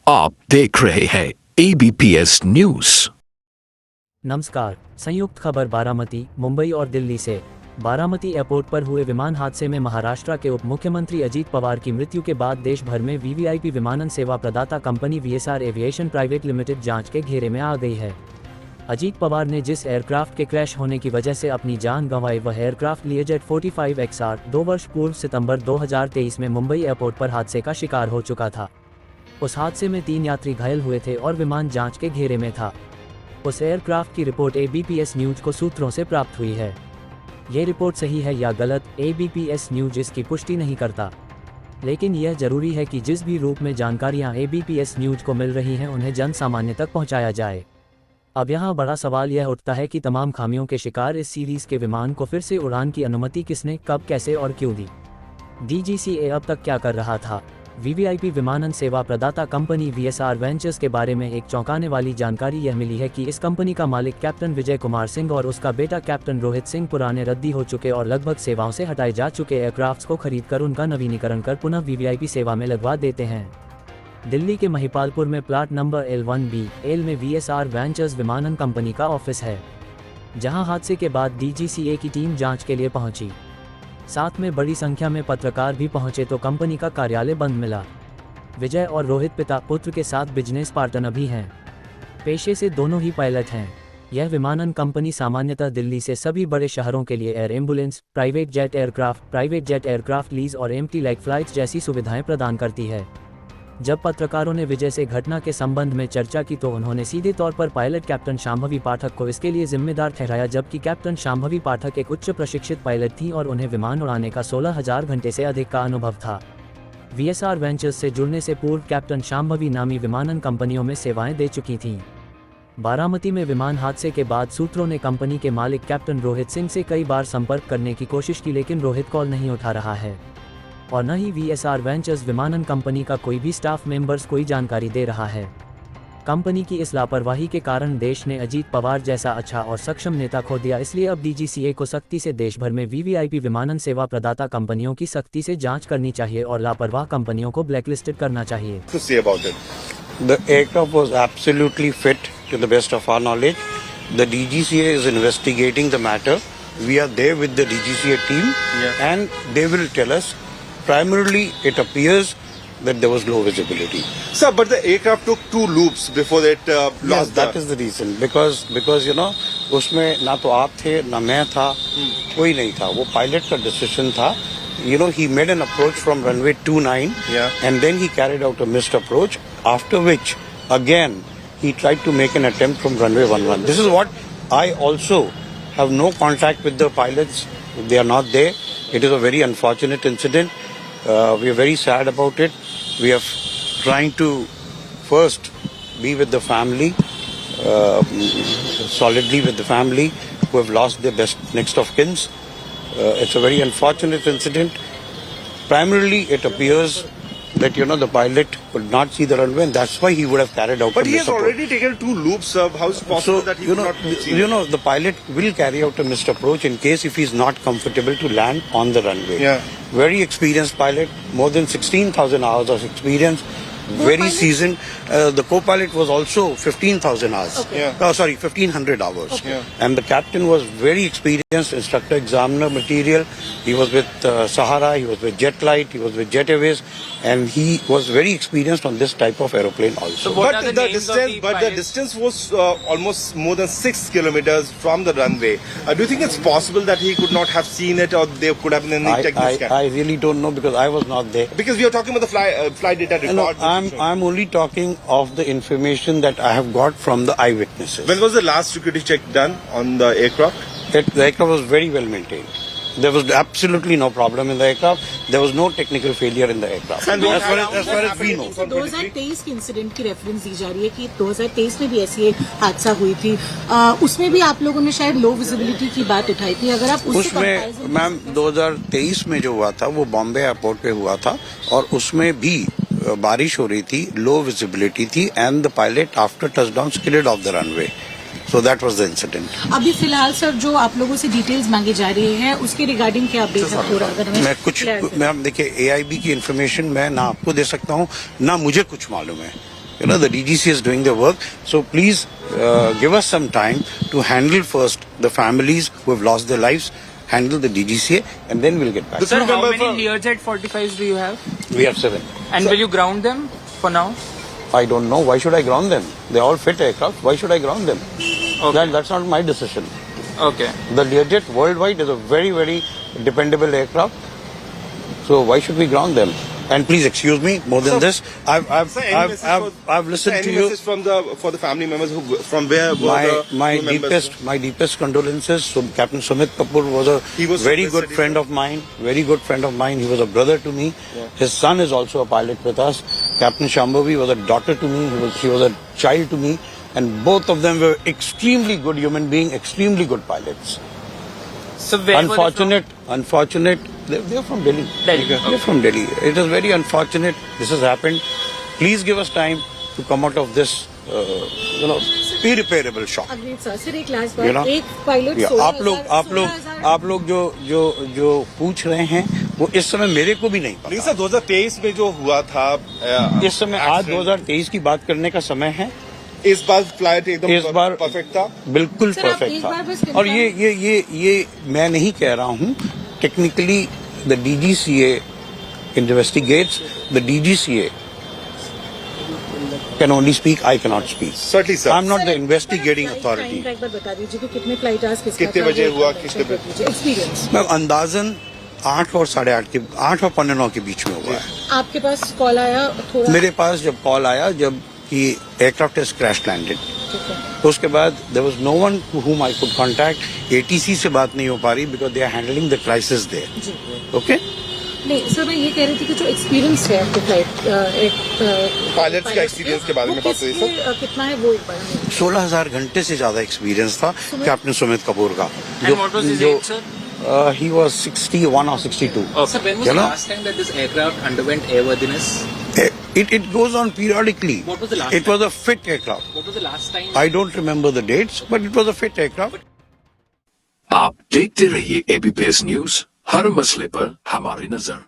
आप देख रहे हैं ABPS न्यूज। नमस्कार। संयुक्त खबर बारामती, मुंबई और दिल्ली से। बारामती एयरपोर्ट पर हुए विमान हादसे में महाराष्ट्र के उप मुख्यमंत्री अजीत पवार की मृत्यु के बाद देश भर में वीवीआईपी विमानन सेवा प्रदाता company VSR aviation private limited जांच के घेरे में आ गई है। अजीत पवार ने जिस एयरक्राफ्ट के क्रैश होने की वजह से अपनी जान गंवाई वह एयरक्राफ्ट लीजेट 45XR 2 वर्ष पूर्व सितंबर 2023 में मुंबई एयरपोर्ट पर हादसे का शिकार हो चुका था। उस हादसे में 3 यात्री घायल हुए थे और विमान जांच के घेरे में था। उस एयरक्राफ्ट की रिपोर्ट ABPS न्यूज को सूत्रों से प्राप्त हुई है। ये रिपोर्ट सही है या गलत, ABPS न्यूज इसकी पुष्टि नहीं करता, लेकिन यह जरूरी है कि जिस भी रूप में जानकारियां ABPS न्यूज को मिल रही हैं उन्हें जन सामान्य तक पहुंचाया जाए। अब यहाँ बड़ा सवाल यह उठता है कि तमाम खामियों के शिकार इस सीरीज के विमान को फिर से उड़ान की अनुमति किसने, कब, कैसे और क्यों दी। DGCA अब तक क्या कर रहा था। वीवीआईपी विमानन सेवा प्रदाता कंपनी VSR वेंचर्स के बारे में एक चौंकाने वाली जानकारी यह मिली है कि इस कंपनी का मालिक कैप्टन विजय कुमार सिंह और उसका बेटा कैप्टन रोहित सिंह पुराने रद्दी हो चुके और लगभग सेवाओं से हटाए जा चुके एयरक्राफ्ट्स को खरीदकर उनका नवीनीकरण कर पुनः वीवीआईपी सेवा में लगवा देते हैं। दिल्ली के महिपालपुर में प्लाट नंबर L1B में VSR वेंचर्स विमानन कंपनी का ऑफिस है, जहां हादसे के बाद DGCA की टीम जांच के लिए पहुंची। साथ में बड़ी संख्या में पत्रकार भी पहुंचे तो कंपनी का कार्यालय बंद मिला। विजय और रोहित पिता पुत्र के साथ बिजनेस पार्टनर भी हैं। पेशे से दोनों ही पायलट हैं। यह विमानन कंपनी सामान्यतः दिल्ली से सभी बड़े शहरों के लिए air ambulance, private jet aircraft lease और एम्प्टी लेग फ्लाइट्स जैसी सुविधाएं प्रदान करती है। जब पत्रकारों ने विजय से घटना के संबंध में चर्चा की तो उन्होंने सीधे तौर पर पायलट कैप्टन शांभवी पाठक को इसके लिए जिम्मेदार ठहराया, जबकि कैप्टन शांभवी पाठक एक उच्च प्रशिक्षित पायलट थी और उन्हें विमान उड़ाने का 16,000 घंटे से अधिक का अनुभव था। VSR वेंचर्स से जुड़ने से पूर्व कैप्टन शांभवी नामी विमानन कंपनियों में सेवाएं दे चुकी थीं। बारामती में विमान हादसे के बाद सूत्रों ने कंपनी के मालिक कैप्टन रोहित सिंह से कई बार संपर्क करने की कोशिश की, लेकिन रोहित कॉल नहीं उठा रहा है और न ही VSR वेंचर्स विमानन कंपनी का कोई भी स्टाफ मेंबर्स कोई जानकारी दे रहा है। कंपनी की इस लापरवाही के कारण देश ने अजीत पवार जैसा अच्छा और सक्षम नेता खो दिया। इसलिए अब DGCA को सख्ती से देश भर में VVIP विमानन सेवा प्रदाता कंपनियों की सख्ती से जांच करनी चाहिए और लापरवाह कंपनियों को ब्लैकलिस्टेड करना चाहिए। To say about it, the aircraft was absolutely fit to the best of our knowledge. The DGCA is investigating the matter. We are there with the DGCA team, and they will tell us. Primarily, it appears that there was low visibility. sir, but the aircraft took 2 loops before it Yes, lost. that is the reason. Because you know, उसमें ना तो आप थे ना मैं था, कोई नहीं था. वो पायलट का डिसीजन था. You know, he made an approach from runway 29, and then he carried out a missed approach. After which, again, he tried to make an attempt from runway 11. This is what I also have no contact with the pilots. They are not there. It is a very unfortunate incident. We are very sad about it. We are trying to first be with the family, solidly with the family who have lost their best next of kins. It's a very unfortunate incident. Primarily, it appears that the pilot could not see the runway, and that's why he would have carried out. But he has already taken 2 loops. How is it possible that he could not see? The pilot will carry out a missed approach in case if he's not comfortable to land on the runway. Very experienced pilot, more than 16,000 hours of experience. Very seasoned. The co-pilot was also 15,000 hours. 1,500 hours. And the captain was very experienced, instructor examiner material. He was with Sahara, he was with Jetlight, he was with Jet Airways, and he was very experienced on this type of aeroplane also. But the distance was almost more than 6 kilometers from the runway. Do you think it's possible that he could not have seen it, or there could have been any technical scan? I really don't know because I was not there. Because we are talking about the flight data record. I'm only talking of the information that I have got from the eyewitnesses. When was the last security check done on the aircraft? The aircraft was very well maintained. There was absolutely no problem in the aircraft. There was no technical failure in the aircraft. And as far as we know. 2023 के incident की reference दी जा रही है कि 2023 में भी ऐसी हादसा हुई थी। उसमें भी आप लोगों ने शायद लो विजिबिलिटी की बात उठाई थी। अगर आप उसमें मैम 2023 में जो हुआ था वो बॉम्बे एयरपोर्ट पे हुआ था और उसमें भी बारिश हो रही थी, लो विजिबिलिटी थी, and the pilot after touchdown skidded off the runway. So that was the incident. अभी फिलहाल सर जो आप लोगों से डिटेल्स मांगी जा रही है उसके रिगार्डिंग क्या अपडेट है पूरा? मैं देखिए AIB की इन्फॉर्मेशन मैं ना आपको दे सकता हूँ ना मुझे कुछ मालूम है. You know, the DGCA is doing their work. So please give us some time to handle first the families who have lost their lives, handle the DGCA, and then we'll get back. Sir, how many Learjet 45s do you have? We have 7. And will you ground them for now? I don't know. Why should I ground them? They're all fit aircraft. Why should I ground them? Okay. That's not my decision. Okay. The Learjet worldwide is a very, very dependable aircraft. So why should we ground them? And please excuse me more than this. I've listened to you. Any message for the family members who from where were My deepest condolences. So Captain Sumit Kapoor was a very good friend of mine. Very good friend of mine. He was a brother to me. Yeah. His son is also a pilot with us. Captain Shambhavi was a daughter to me. She was a child to me. And both of them were extremely good human beings, extremely good pilots. So where Unfortunate. They're from Delhi. They're from Delhi. It is very unfortunate this has happened. Please give us time to come out of this, irreparable shock. Agreed sir. Sir एक last बात, You know? एक pilot आप लोग जो पूछ रहे हैं वो इस समय मेरे को भी नहीं पता। नहीं सर, 2023 में जो हुआ था इस समय आज 2023 की बात करने का समय है। इस बार फ्लाइट एकदम इस बार परफेक्ट था, बिल्कुल सर, आप परफेक्ट एक बार बस था। और ये मैं नहीं कह रहा हूँ। Technically the DGCA investigates. The DGCA can only speak. I cannot speak. Certainly, sir. I'm not the investigating authority. एक बार बता दीजिए कि कितने फ्लाइट आज कितने बजे हुआ, कितने बजे? एक्सपीरियंस मैं अंदाजन 8 और 8 और 9:15 के बीच में हुआ है। आपके पास कॉल आया थोड़ा? मेरे पास जब कॉल आया जब कि एयरक्राफ्ट इज क्रैश लैंडेड, तो उसके बाद there was no one to whom I could contact. ATC से बात नहीं हो पा रही because they are handling the crisis there. Okay, नहीं सर, मैं ये कह रही थी कि जो एक्सपीरियंस है आपके फ्लाइट पायलट्स का एक्सपीरियंस के बारे में बात करिए सर। कितना है वो एक बार? 16,000 घंटे से ज्यादा एक्सपीरियंस था कैप्टन सुमित कपूर का। And what was his age, sir? He was 61 or 62. Sir, when was the last time that this aircraft underwent airworthiness? It goes on periodically. What was the last It was a fit aircraft. What was the last time? I don't remember the dates, but it was a fit aircraft. आप देखते रहिए ABPS news, हर मसले पर हमारी नजर।